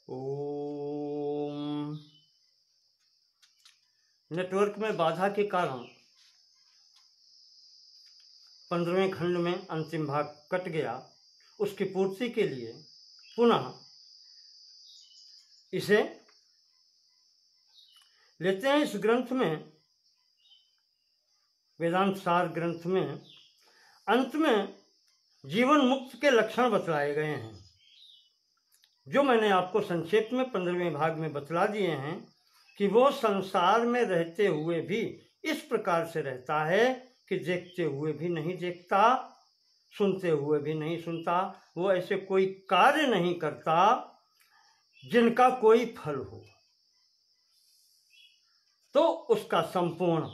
ओम। Network में बाधा के कारण 15वें खंड में अंतिम भाग कट गया। उसकी पूर्ति के लिए पुनः इसे लेते हैं। इस ग्रंथ में, वेदांत सार ग्रंथ में अंत में जीवन मुक्त के लक्षण बतलाए गए हैं, जो मैंने आपको संक्षेप में 15वें भाग में बतला दिए हैं कि वो संसार में रहते हुए भी इस प्रकार से रहता है कि देखते हुए भी नहीं देखता, सुनते हुए भी नहीं सुनता। वो ऐसे कोई कार्य नहीं करता जिनका कोई फल हो, तो उसका संपूर्ण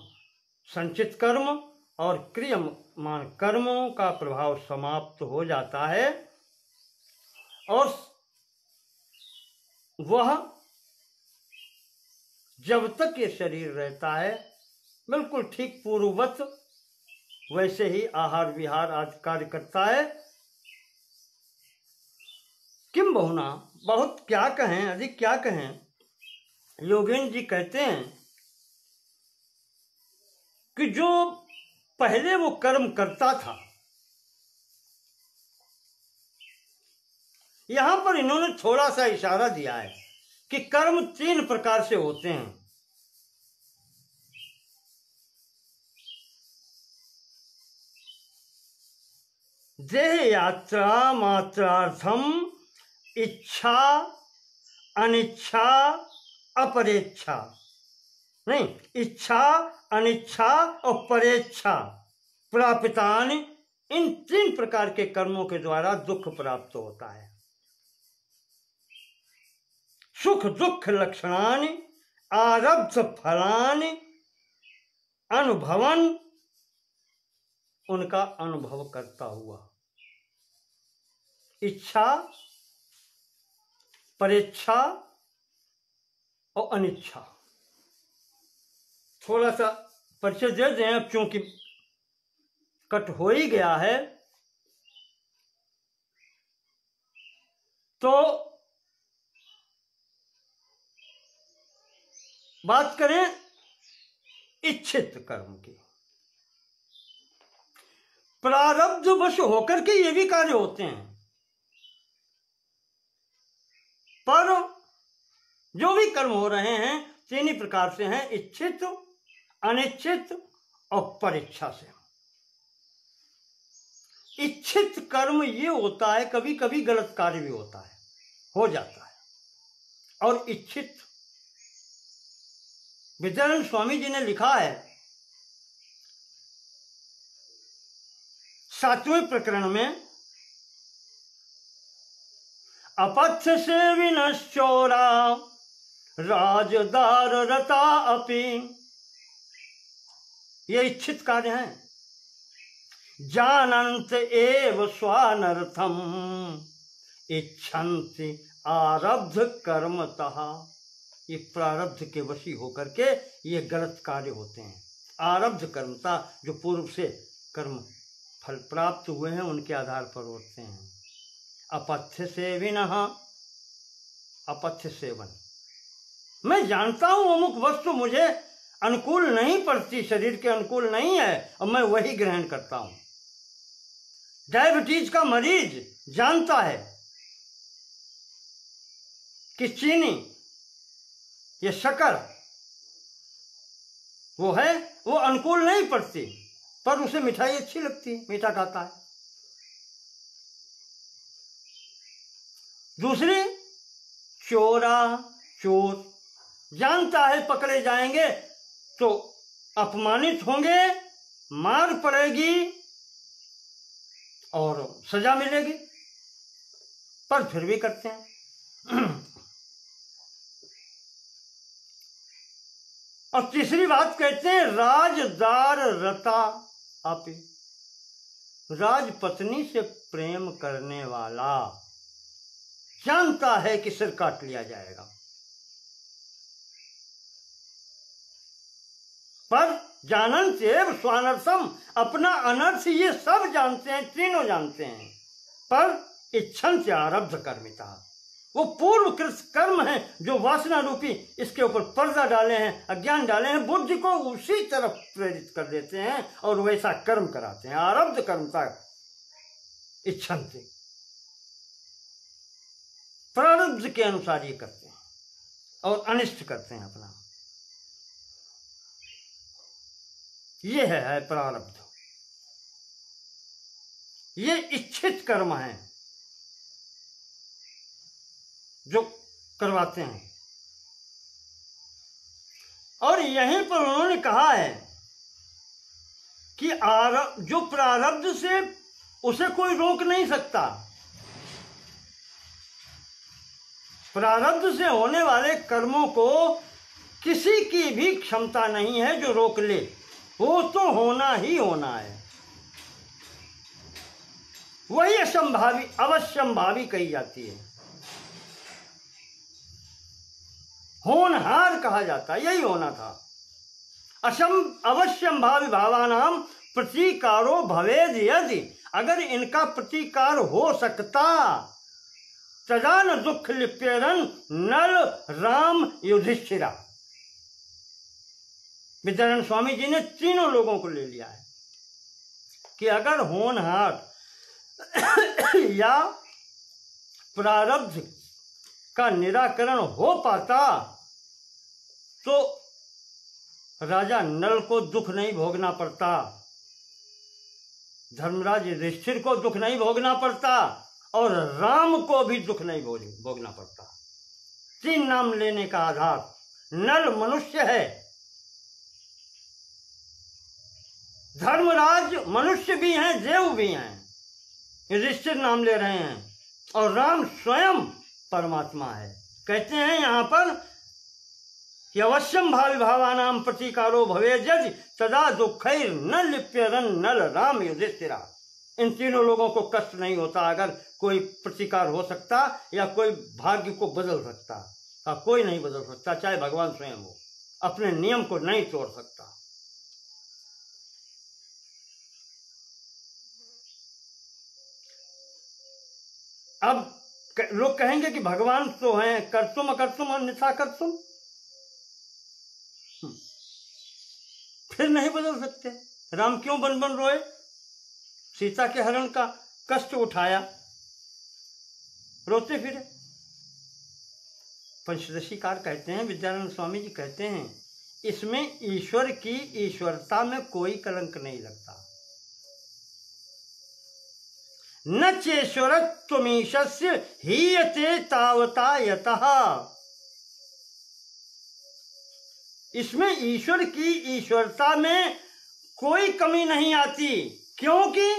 संचित कर्म और क्रियमान कर्मों का प्रभाव समाप्त हो जाता है और वह जब तक ये शरीर रहता है बिल्कुल ठीक पूर्ववत वैसे ही आहार विहार आदि कार्य करता है। किम बहुना, बहुत क्या कहें, अधिक क्या कहें। योगेंद्र जी कहते हैं कि जो पहले वो कर्म करता था, यहां पर इन्होंने थोड़ा सा इशारा दिया है कि कर्म 3 प्रकार से होते हैं। देह यात्रा मात्रार्थम इच्छा अनिच्छा अपरेच्छा, नहीं, इच्छा अनिच्छा और परेच्छा प्रापितानि, इन 3 प्रकार के कर्मों के द्वारा दुख प्राप्त होता है। सुख दुख लक्षणानि आरब्ध फलानि अनुभवन, उनका अनुभव करता हुआ इच्छा परेच्छा और अनिच्छा। थोड़ा सा परिचय दे दें अब, क्योंकि कट हो ही गया है। तो बात करें इच्छित कर्म की। प्रारब्धवश होकर के ये भी कार्य होते हैं, पर जो भी कर्म हो रहे हैं 3 ही प्रकार से हैं, इच्छित अनिच्छित और परीक्षा से। इच्छित कर्म ये होता है, कभी कभी गलत कार्य भी होता है, हो जाता है। और इच्छित, विद्यानंद स्वामी जी ने लिखा है 7वें प्रकरण में, अपथ्य से विनश्चोरा राजदार रता अपि, ये इच्छित कार्य हैं। जानन्त एव स्वानर्थम इच्छन्ति आरब्ध कर्मतः, ये प्रारब्ध के वशी होकर के ये गलत कार्य होते हैं। आरब्ध कर्मता, जो पूर्व से कर्म फल प्राप्त हुए हैं उनके आधार पर होते हैं। अपथ्य सेविनः, अपथ्य सेवन, मैं जानता हूं अमुक वस्तु मुझे अनुकूल नहीं पड़ती, शरीर के अनुकूल नहीं है, और मैं वही ग्रहण करता हूं। डायबिटीज का मरीज जानता है कि चीनी, ये शक्कर वो है, वो अनुकूल नहीं पड़ती, पर उसे मिठाई अच्छी लगती है, मीठा खाता है। दूसरी, चोर जानता है पकड़े जाएंगे तो अपमानित होंगे, मार पड़ेगी और सजा मिलेगी, पर फिर भी करते हैं। और तीसरी बात कहते हैं राजदार रता अपि, राजपत्नी से प्रेम करने वाला जानता है कि सिर काट लिया जाएगा, पर जानन्त एव स्वानर्थम, अपना अनर्थ ये सब जानते हैं, तीनों जानते हैं, पर इच्छन्ति आरब्ध कर्मिता, वो पूर्वकृत कर्म है जो वासना रूपी इसके ऊपर पर्दा डाले हैं, अज्ञान डाले हैं, बुद्धि को उसी तरफ प्रेरित कर देते हैं और वैसा कर्म कराते हैं। आरब्ध कर्मता इच्छन्ते, प्रारब्ध के अनुसार ये करते हैं और अनिष्ट करते हैं अपना। ये है प्रारब्ध। ये इच्छित कर्म है जो करवाते हैं। और यहीं पर उन्होंने कहा है कि जो प्रारब्ध से उसे कोई रोक नहीं सकता। प्रारब्ध से होने वाले कर्मों को किसी की भी क्षमता नहीं है जो रोक ले, वो तो होना ही होना है। वही असंभावी अवश्यंभावी कही जाती है, होनहार कहा जाता है। यही होना था। अवश्यंभावी भावानाम प्रतीकारो भवेद यदि, अगर इनका प्रतीकार हो सकता, तदा न दुख लिप्यरन नल राम युधिष्ठिरा। विद्यानंद स्वामी जी ने तीनों लोगों को ले लिया है कि अगर होनहार या प्रारब्ध का निराकरण हो पाता तो राजा नल को दुख नहीं भोगना पड़ता, धर्मराज युधिष्ठिर को दुख नहीं भोगना पड़ता और राम को भी दुख नहीं भोगना पड़ता। तीन नाम लेने का आधार, नल मनुष्य है, धर्मराज मनुष्य भी हैं, देव भी हैं, युधिष्ठिर नाम ले रहे हैं, और राम स्वयं परमात्मा है। कहते हैं यहां पर कि अवश्यम भावी भावानाम प्रतीकारो भवे जज तदा दुखैर न लिप्यरन नल राम युधिष्ठिरा। इन तीनों लोगों को कष्ट नहीं होता अगर कोई प्रतिकार हो सकता या कोई भाग्य को बदल सकता। कोई नहीं बदल सकता, चाहे भगवान स्वयं हो, अपने नियम को नहीं तोड़ सकता। अब लोग कहेंगे कि भगवान तो हैं कर्तुम अकर्तुम अन्यथा कर्तुम, फिर नहीं बदल सकते। राम क्यों बन बन रोए? सीता के हरण का कष्ट उठाया, रोते फिरे। पंचदशीकार कहते हैं, विद्यानंद स्वामी जी कहते हैं, इसमें ईश्वर की ईश्वरता में कोई कलंक नहीं लगता। न चेश्वरत्वमीशस्य हीयते तावता यतः। इसमें ईश्वर की ईश्वरता में कोई कमी नहीं आती, क्योंकि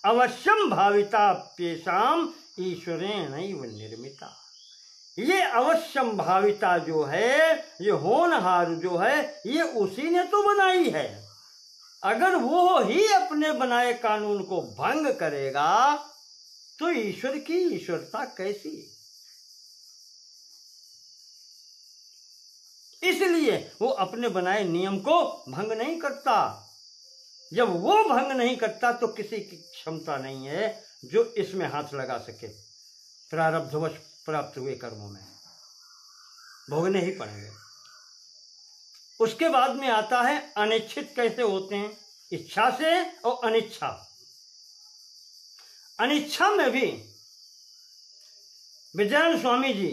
अवश्यम भाविता पेशाम ईश्वरेणैव निर्मिता। ये अवश्यम भाविता जो है, ये होनहार जो है, ये उसी ने तो बनाई है। अगर वो ही अपने बनाए कानून को भंग करेगा तो ईश्वर की ईश्वरता कैसी? इसलिए वो अपने बनाए नियम को भंग नहीं करता। जब वो भंग नहीं करता तो किसी की क्षमता नहीं है जो इसमें हाथ लगा सके। प्रारब्धवश प्राप्त हुए कर्मों में भोगने ही पड़ेंगे। उसके बाद में आता है अनिच्छित कैसे होते हैं, इच्छा से और अनिच्छा। अनिच्छा में भी विद्यानंद स्वामी जी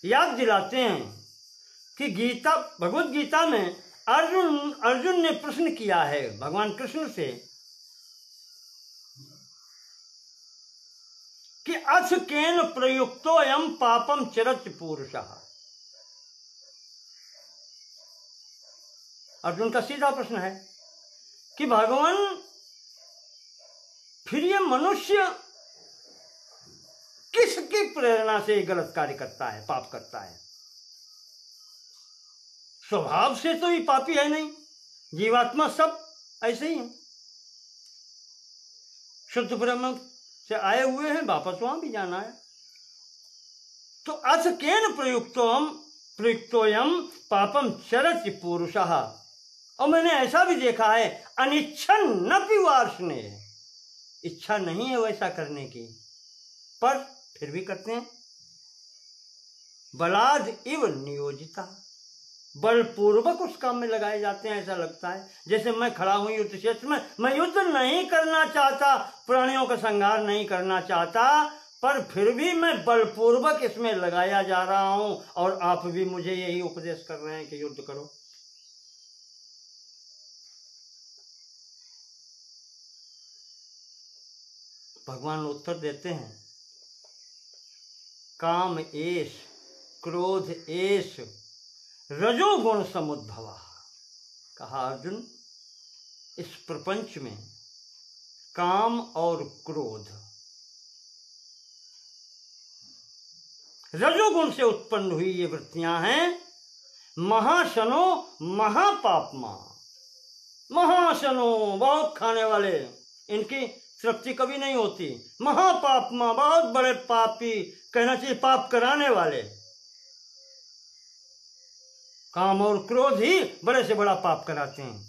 याद दिलाते हैं कि गीता, भगवत गीता में अर्जुन ने प्रश्न किया है भगवान कृष्ण से कि अथ केन प्रयुक्तोऽयं पापम चरति पुरुषः। अर्जुन का सीधा प्रश्न है कि भगवान फिर ये मनुष्य किसकी प्रेरणा से गलत कार्य करता है, पाप करता है? स्वभाव से तो ये पापी है नहीं, जीवात्मा सब ऐसे ही हैं, शुद्ध ब्रह्म से आए हुए हैं, वापस वहां भी जाना है। तो अथ केन प्रयुक्तोऽयं पापम चरति पुरुषः। और मैंने ऐसा भी देखा है, अनिच्छन न पिवार्ष्णे, इच्छा नहीं है वैसा करने की, पर फिर भी करते हैं। बलाद इव नियोजिता, बलपूर्वक उस काम में लगाए जाते हैं। ऐसा लगता है जैसे मैं खड़ा हूं युद्ध क्षेत्र में, मैं युद्ध नहीं करना चाहता, प्राणियों का संहार नहीं करना चाहता, पर फिर भी मैं बलपूर्वक इसमें लगाया जा रहा हूं। और आप भी मुझे यही उपदेश कर रहे हैं कि युद्ध करो। भगवान उत्तर देते हैं, काम एष क्रोध एष रजोगुण समुद्भवा। कहा अर्जुन, इस प्रपंच में काम और क्रोध रजोगुण से उत्पन्न हुई ये वृत्तियां हैं। महाशनो महापापमा, महाशनो बहुत खाने वाले, इनकी तृप्ति कभी नहीं होती। महापापमा बहुत बड़े पापी, कहना चाहिए पाप कराने वाले। काम और क्रोध ही बड़े से बड़ा पाप कराते हैं।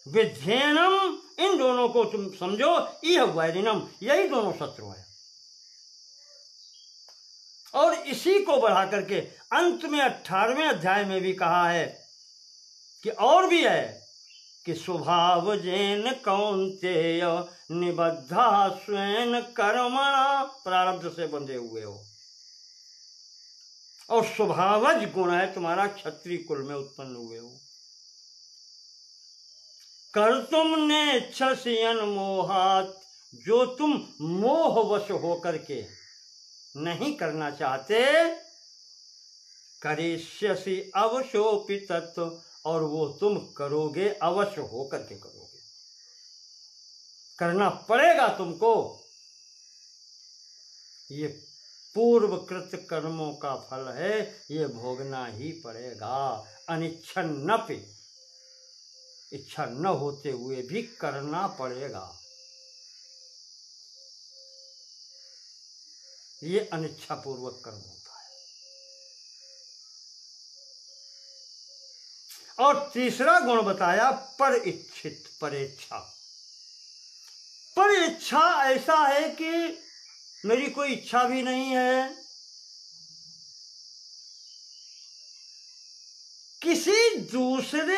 विध्येनम, इन दोनों को तुम समझो, यह वैरिनम, यही दोनों शत्रु है। और इसी को बढ़ा करके अंत में 18वें अध्याय में भी कहा है कि और भी है कि स्वभाव जैन कौन्तेय निबद्धा स्वयं कर्मणा, प्रारब्ध से बंधे हुए हो। और स्वभावज गुण है तुम्हारा, क्षत्रिय कुल में उत्पन्न हुए हो। कर तुमने छसियन मोहात, जो तुम मोहवश होकर के नहीं करना चाहते, करिष्यसि अवशोपि तत्व, और वो तुम करोगे, अवश्य होकर के करोगे, करना पड़ेगा तुमको। ये पूर्वकृत कर्मों का फल है, ये भोगना ही पड़ेगा। अनिच्छन्नपि, इच्छा न होते हुए भी करना पड़ेगा। ये अनिच्छा पूर्वक कर्म होता है। और तीसरा गुण बताया पर इच्छित, परेच्छा। परेच्छा ऐसा है कि मेरी कोई इच्छा भी नहीं है, किसी दूसरे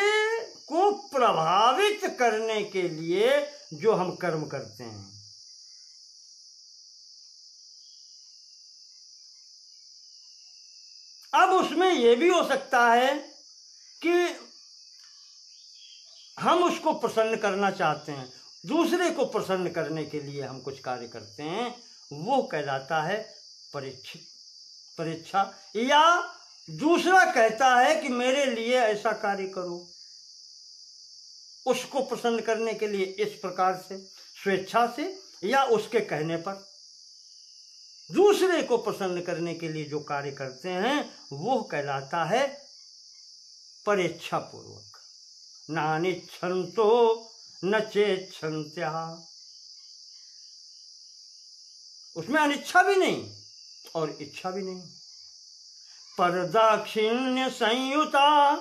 को प्रभावित करने के लिए जो हम कर्म करते हैं। अब उसमें यह भी हो सकता है कि हम उसको प्रसन्न करना चाहते हैं, दूसरे को प्रसन्न करने के लिए हम कुछ कार्य करते हैं, वो कहलाता है परीक्षा। या दूसरा कहता है कि मेरे लिए ऐसा कार्य करो, उसको प्रसन्न करने के लिए इस प्रकार से, स्वेच्छा से या उसके कहने पर। दूसरे को प्रसन्न करने के लिए जो कार्य करते हैं वो कहलाता है परेच्छा पूर्वक। नानिच्छन्तो न चेच्छन्त्या, उसमें अनिच्छा भी नहीं और इच्छा भी नहीं। परदाक्षिण्य संयुता,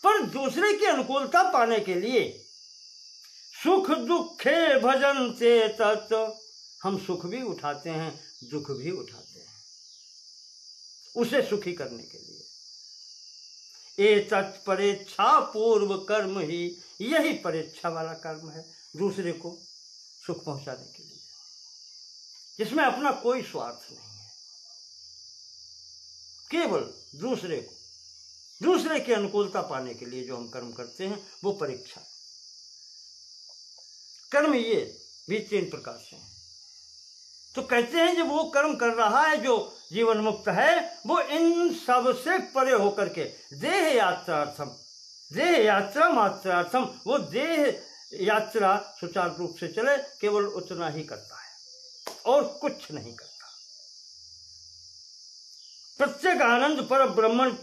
पर दूसरे की अनुकूलता पाने के लिए। सुख दुखे भजन्ते तत्, हम सुख भी उठाते हैं, दुख भी उठाते हैं, उसे सुखी करने के लिए। एतत् परेच्छा पूर्व कर्म ही, यही परेच्छा वाला कर्म है, दूसरे को सुख पहुंचाने के लिए, जिसमें अपना कोई स्वार्थ नहीं है, केवल दूसरे को, दूसरे की अनुकूलता पाने के लिए जो हम कर्म करते हैं वो परीक्षा। कर्म ये भी 3 प्रकार से हैं। तो कहते हैं जब वो कर्म कर रहा है जो जीवन मुक्त है, वो इन सब से परे होकर के देह यात्रार्थम, देह यात्रा मात्रार्थम, वो देह यात्रा सुचारू रूप से चले, केवल उतना ही करता है और कुछ नहीं करता। प्रत्येक आनंद पर ब्रह्मण,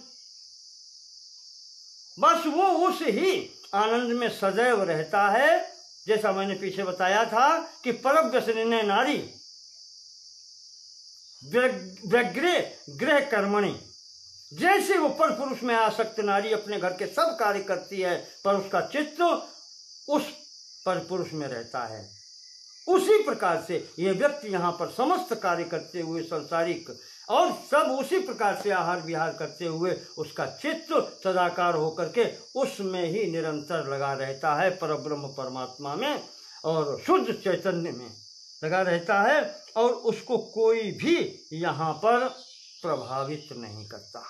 बस वो उस ही आनंद में सदैव रहता है। जैसा मैंने पीछे बताया था कि परव्यसनिने नारी व्यग्रे गृह कर्मणि, जैसे वो पर पुरुष में आसक्त नारी अपने घर के सब कार्य करती है, पर उसका चित्त उस परपुरुष में रहता है। उसी प्रकार से ये व्यक्ति यहाँ पर समस्त कार्य करते हुए संसारिक और सब उसी प्रकार से आहार विहार करते हुए उसका चित्त सदाकार होकर के उसमें ही निरंतर लगा रहता है, परब्रह्म परमात्मा में और शुद्ध चैतन्य में लगा रहता है, और उसको कोई भी यहाँ पर प्रभावित नहीं करता।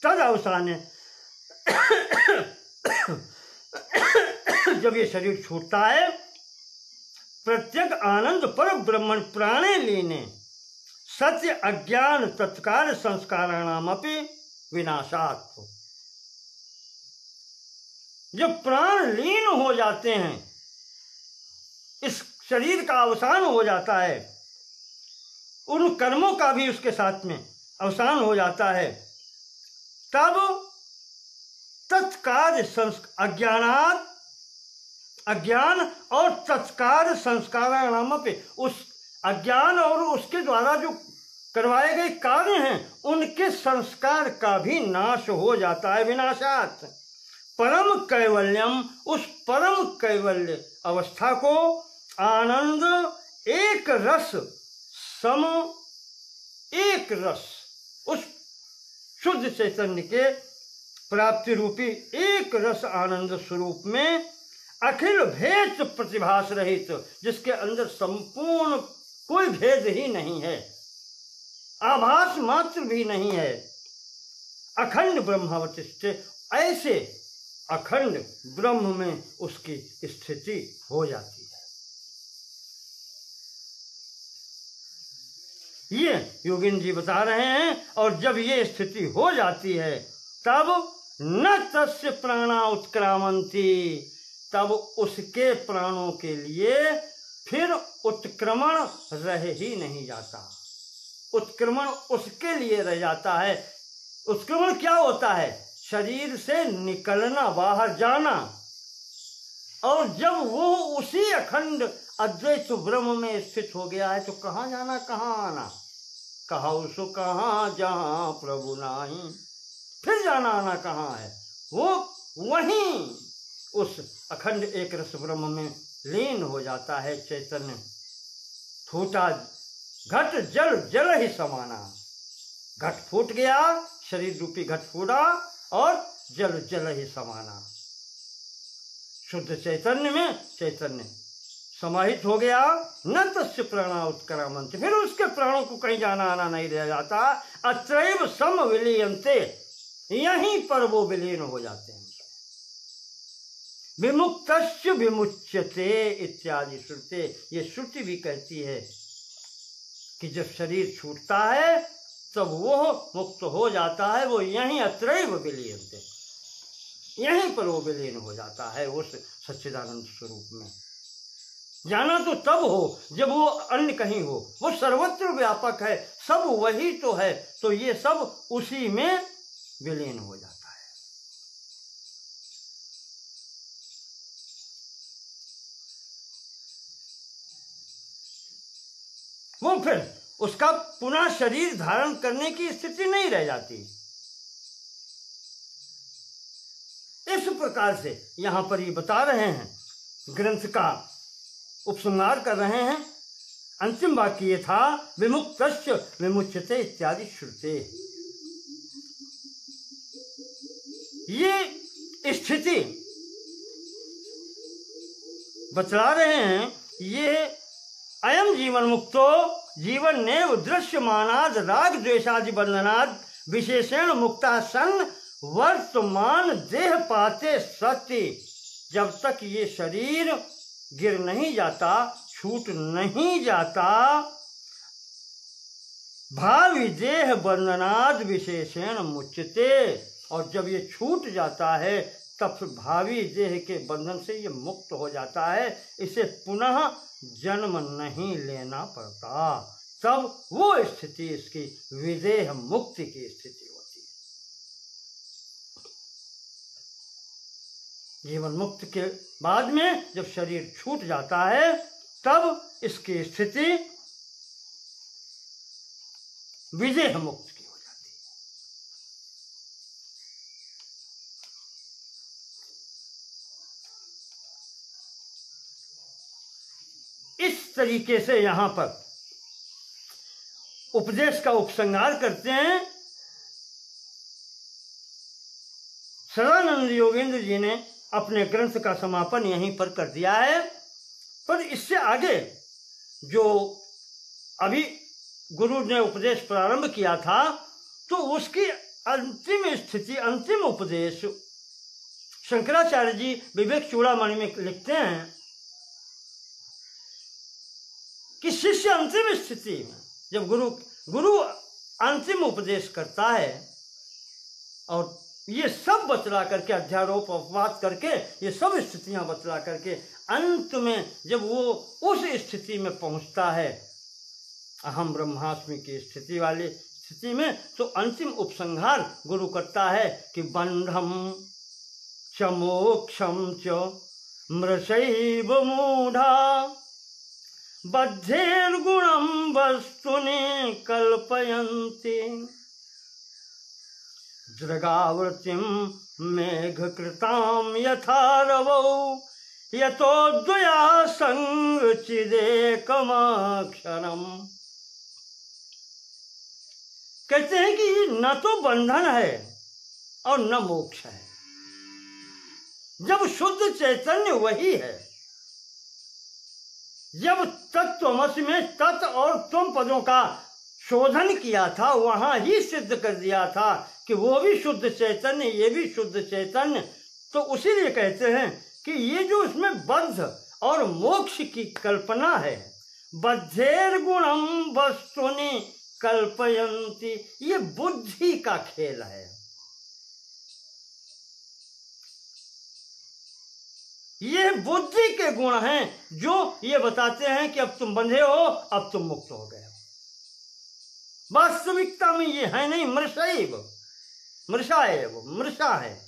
तद अवसाने जब ये शरीर छूटता है, प्रत्येक आनंद पर ब्रह्मण प्राणे लीने सत्य अज्ञान तत्काल संस्काराणामपि विनाशात्। जब प्राण लीन हो जाते हैं, इस शरीर का अवसान हो जाता है, उन कर्मों का भी उसके साथ में अवसान हो जाता है, तब तत्काल अज्ञान और तत्काल संस्काराणाम पे उस अज्ञान और उसके द्वारा जो करवाए गए कार्य हैं उनके संस्कार का भी नाश हो जाता है, विनाशात्। परम कैवल्यम, उस परम कैवल्य अवस्था को आनंद एक रस सम एक रस उस शुद्ध चैतन्य के प्राप्ति रूपी एक रस आनंद स्वरूप में अखिल भेद प्रतिभास रहित, जिसके अंदर संपूर्ण कोई भेद ही नहीं है, आभास मात्र भी नहीं है, अखंड ब्रह्मावतिष्ठ, ऐसे अखंड ब्रह्म में उसकी स्थिति हो जाती है। ये योगिन जी बता रहे हैं। और जब ये स्थिति हो जाती है तब न तस्य प्राणा उत्क्रामंती, तब उसके प्राणों के लिए फिर उत्क्रमण रह ही नहीं जाता। उत्क्रमण उसके लिए रह जाता है। उत्क्रमण क्या होता है? शरीर से निकलना, बाहर जाना। और जब वो उसी अखंड अद्वैत ब्रह्म में स्थित हो गया है तो कहाँ जाना कहाँ आना, कहा उसो कहाँ जहाँ प्रभु नाही, फिर जाना आना कहाँ है? वो वहीं उस अखंड एक रस ब्रह्म में लीन हो जाता है। चैतन्य फूटा घट जल जल ही समाना, घट फूट गया, शरीर रूपी घट फूटा और जल जल ही समाना। शुद्ध चैतन्य में चैतन्य समाहित हो गया। न तस्य प्राणा उत्क्रामन्ति, फिर उसके प्राणों को कहीं जाना आना नहीं रह जाता। अत्रैव सम विलीयन्ते, यहीं पर वो विलीन हो जाते हैं। विमुक्तस्य विमुच्यते इत्यादि श्रुते, ये श्रुति भी कहती है कि जब शरीर छूटता है तब वो मुक्त हो जाता है। वो यहीं अत्रैव विलीयन्ते, यहीं पर वो विलीन हो जाता है उस सच्चिदानंद स्वरूप में। जाना तो तब हो जब वो अन्य कहीं हो, वो सर्वत्र व्यापक है, सब वही तो है, तो ये सब उसी में विलीन हो जाता है। वो फिर उसका पुनः शरीर धारण करने की स्थिति नहीं रह जाती। इस प्रकार से यहां पर ये बता रहे हैं, ग्रंथ का उपसंहार कर रहे हैं। अंतिम वाक्य ये था, विमुक्तस्य विमुच्यते इत्यादि श्रुते। ये स्थिति बतला रहे हैं, ये अयम जीवन मुक्तो जीवन नेव दृश्यमानाद राग द्वेषादि बंधनाद विशेषण मुक्ता सन वर्तमान देह पाते सत्य। जब तक ये शरीर गिर नहीं जाता, छूट नहीं जाता, भावी देह बंधनाद विशेषण मुच्यते, और जब ये छूट जाता है तब भावी देह के बंधन से ये मुक्त हो जाता है। इसे पुनः जन्म नहीं लेना पड़ता। तब वो स्थिति इसकी विदेह मुक्ति की स्थिति होती है। जीवन मुक्त के बाद में जब शरीर छूट जाता है तब इसकी स्थिति विदेह मुक्त की हो जाती इस तरीके से यहाँ पर उपदेश का उपसंहार करते हैं। सदानंद योगेंद्र जी ने अपने ग्रंथ का समापन यहीं पर कर दिया है। पर इससे आगे जो अभी गुरु ने उपदेश प्रारंभ किया था, तो उसकी अंतिम स्थिति, अंतिम उपदेश शंकराचार्य जी विवेक चूड़ामणि में लिखते हैं कि शिष्य अंतिम स्थिति में जब गुरु अंतिम उपदेश करता है और ये सब बतला करके, अध्यारोप अपवाद करके, ये सब स्थितियां बतला करके अंत में जब वो उस स्थिति में पहुंचता है, अहम ब्रह्मास्मि की स्थिति वाली स्थिति में, तो अंतिम उपसंहार गुरु करता है कि बंधम च मोक्षम च मृषैव मूढ़ा बद्धेर्गुणं वस्तुनि कल्पयन्ति दृगावृतिं मेघकृतां यथा रवौ यतोद्वया संगचिदेकमक्षरम्। कहते हैं कि न तो बंधन है और न मोक्ष है। जब शुद्ध चैतन्य वही है, जब तत्त्वमसि में तत् और त्वम पदों का शोधन किया था, वहां ही सिद्ध कर दिया था कि वो भी शुद्ध चैतन्य, ये भी शुद्ध चैतन्य। तो उसीलिए कहते हैं कि ये जो इसमें बद्ध और मोक्ष की कल्पना है, बद्धेर गुणम वस्तुनि कल्पयन्ति, ये बुद्धि का खेल है। ये बुद्धि के गुण हैं जो ये बताते हैं कि अब तुम बंधे हो, अब तुम मुक्त हो गए हो। वास्तविकता में ये है नहीं, मृषैव, मृषा है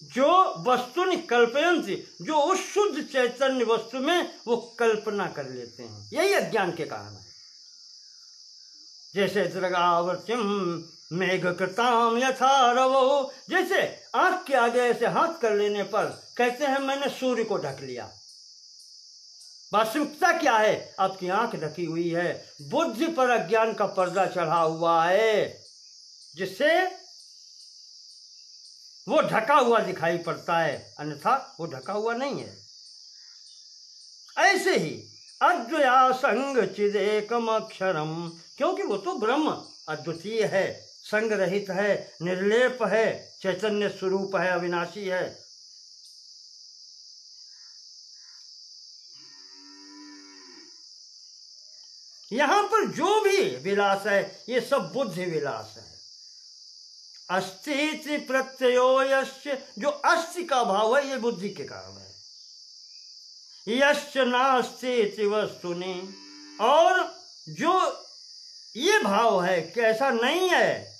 जो वस्तुनि कल्पयन्ति, जो उस शुद्ध चैतन्य वस्तु में वो कल्पना कर लेते हैं। यही अज्ञान के कारण है। जैसे दृगावृतिम मेघकृताम यथा रवो, जैसे आंख के आगे ऐसे हाथ कर लेने पर कहते हैं मैंने सूर्य को ढक लिया। वास्तविकता क्या है? आपकी आंख ढकी हुई है, बुद्धि पर अज्ञान का पर्दा चढ़ा हुआ है, जिससे वो ढका हुआ दिखाई पड़ता है, अन्यथा वो ढका हुआ नहीं है। ऐसे ही अद्वया संग चिदेकम अक्षरम, क्योंकि वो तो ब्रह्म अद्वितीय है, संग रहित है, निर्लेप है, चैतन्य स्वरूप है, अविनाशी है। यहां पर जो भी विलास है ये सब बुद्धि विलास है। अस्ति प्रत्ययो यस्य, जो अस्ति का भाव है ये बुद्धि के कारण है। यश्च नास्ति वस्तुनि, और जो ये भाव है कि ऐसा नहीं है,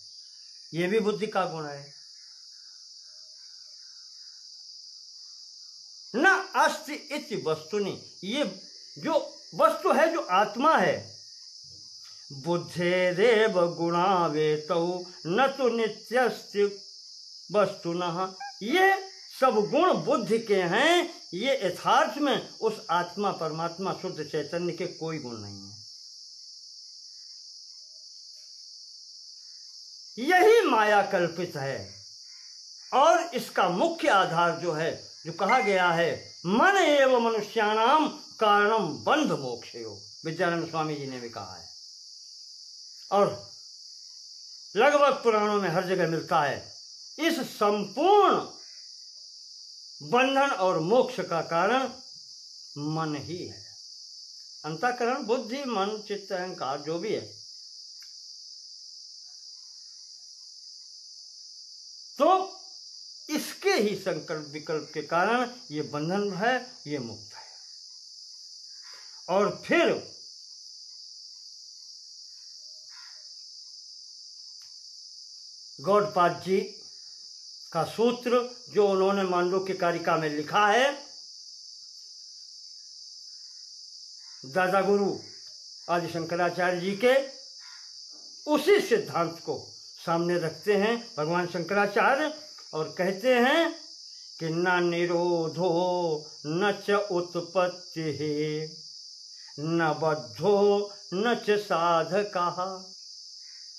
ये भी बुद्धि का गुण है। न अस्ति इति वस्तुनि, ये जो वस्तु है, जो आत्मा है, बुद्धेरेव गुणावेतौ न तो नित्यस्ति वस्तुनः, ये सब गुण बुद्धि के हैं, ये यथार्थ में उस आत्मा परमात्मा शुद्ध चैतन्य के कोई गुण नहीं है। यही माया कल्पित है। और इसका मुख्य आधार जो है, जो कहा गया है, मन एव मनुष्याणाम कारणम बंध मोक्षयो, विद्यानंद स्वामी जी ने भी कहा है और लगभग पुराणों में हर जगह मिलता है। इस संपूर्ण बंधन और मोक्ष का कारण मन ही है। अंतःकरण, बुद्धि, मन, चित्त, अहंकार जो भी है, तो इसके ही संकल्प विकल्प के कारण ये बंधन है, ये मुक्त है। और फिर गौड़पाद जी का सूत्र जो उन्होंने मांडुक्य कारिका में लिखा है, दादा गुरु आदि शंकराचार्य जी के उसी सिद्धांत को सामने रखते हैं भगवान शंकराचार्य, और कहते हैं कि न निरोधो न च उत्पत्ति न बद्धो न च साधकः।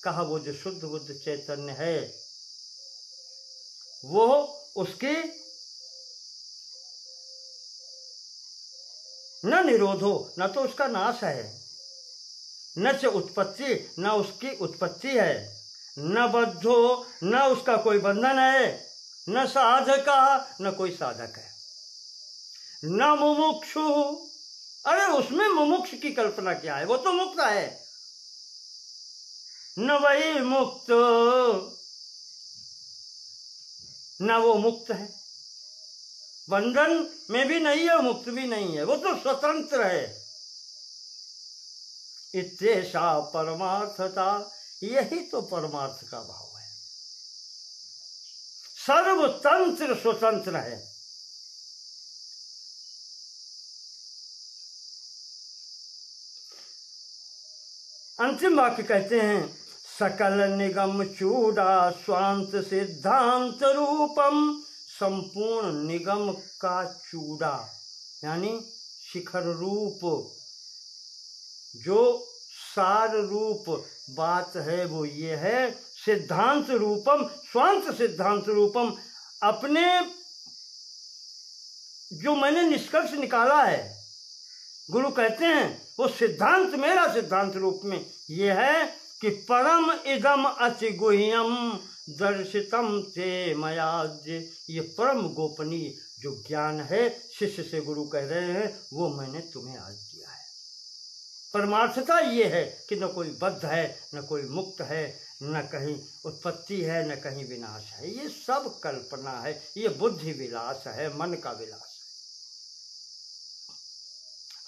कहा वो जो शुद्ध बुद्ध चैतन्य है वो उसकी न निरोधो, न तो उसका नाश है, न च उत्पत्ति, न उसकी उत्पत्ति है, न बद्धो, न उसका कोई बंधन है, न साधक, न कोई साधक है, न मुमुक्षु। अरे उसमें मुमुक्ष की कल्पना क्या है, वो तो मुक्त है। न वही मुक्त, न वो मुक्त है, बंधन में भी नहीं है, मुक्त भी नहीं है, वो तो स्वतंत्र है। इत्येषा परमार्थता, यही तो परमार्थ का भाव है। सर्वतंत्र स्वतंत्र है। अंतिम वाक्य कहते हैं, सकल निगम चूड़ा स्वांत सिद्धांत रूपम। संपूर्ण निगम का चूड़ा यानी शिखर रूप, जो सार रूप बात है वो ये है, सिद्धांत रूपम, स्वांत सिद्धांत रूपम। अपने जो मैंने निष्कर्ष निकाला है, गुरु कहते हैं वो सिद्धांत मेरा सिद्धांत रूप में ये है कि परम इदम अति गुह्यम दर्शितम ते मयाद्य। ये परम गोपनीय जो ज्ञान है, शिष्य से गुरु कह रहे हैं, वो मैंने तुम्हें आज दिया है। परमार्थता ये है कि न कोई बद्ध है, न कोई मुक्त है, न कहीं उत्पत्ति है, न कहीं विनाश है। ये सब कल्पना है, ये बुद्धि विलास है, मन का विलास।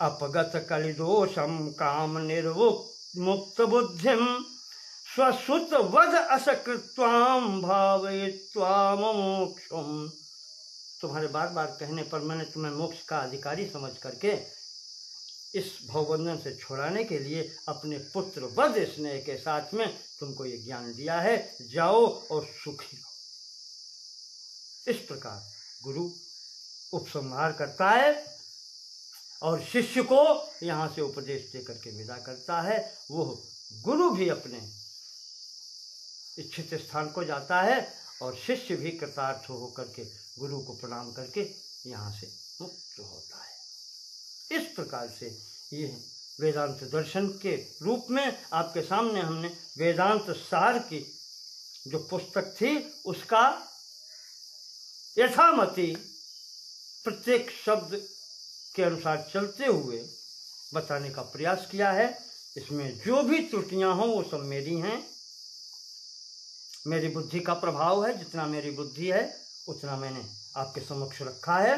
अपगत कलिदोषम काम निर्मुक्त बुद्धिम स्वसुत वध असकृत्वाम भावयित्वा मोक्षम। तुम्हारे बार बार कहने पर मैंने तुम्हें मोक्ष का अधिकारी समझ करके इस भवबंधन से छुड़ाने के लिए अपने पुत्र वध स्नेह के साथ में तुमको ये ज्ञान दिया है, जाओ और सुखी हो। इस प्रकार गुरु उपसंहार करता है और शिष्य को यहाँ से उपदेश दे करके विदा करता है। वो गुरु भी अपने इच्छित स्थान को जाता है और शिष्य भी कृतार्थ होकर के गुरु को प्रणाम करके यहाँ से मुक्त होता है। इस प्रकार से ये वेदांत दर्शन के रूप में आपके सामने हमने वेदांत सार की जो पुस्तक थी उसका यथामति प्रत्येक शब्द के अनुसार चलते हुए बताने का प्रयास किया है। इसमें जो भी त्रुटियां हों वो सब मेरी हैं, मेरी बुद्धि का प्रभाव है। जितना मेरी बुद्धि है उतना मैंने आपके समक्ष रखा है।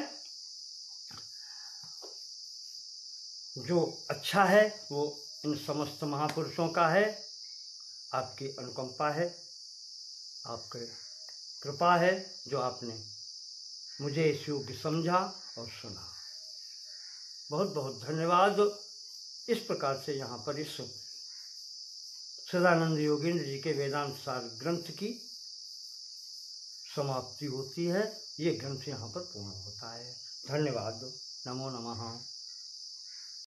जो अच्छा है वो इन समस्त महापुरुषों का है, आपकी अनुकंपा है, आपकी कृपा है जो आपने मुझे इस योग्य समझा और सुना। बहुत बहुत धन्यवाद। इस प्रकार से यहाँ पर इस सदानंद योगेंद्र जी के वेदांत सार ग्रंथ की समाप्ति होती है। ये ग्रंथ यहाँ पर पूर्ण होता है। धन्यवाद। नमो नमः।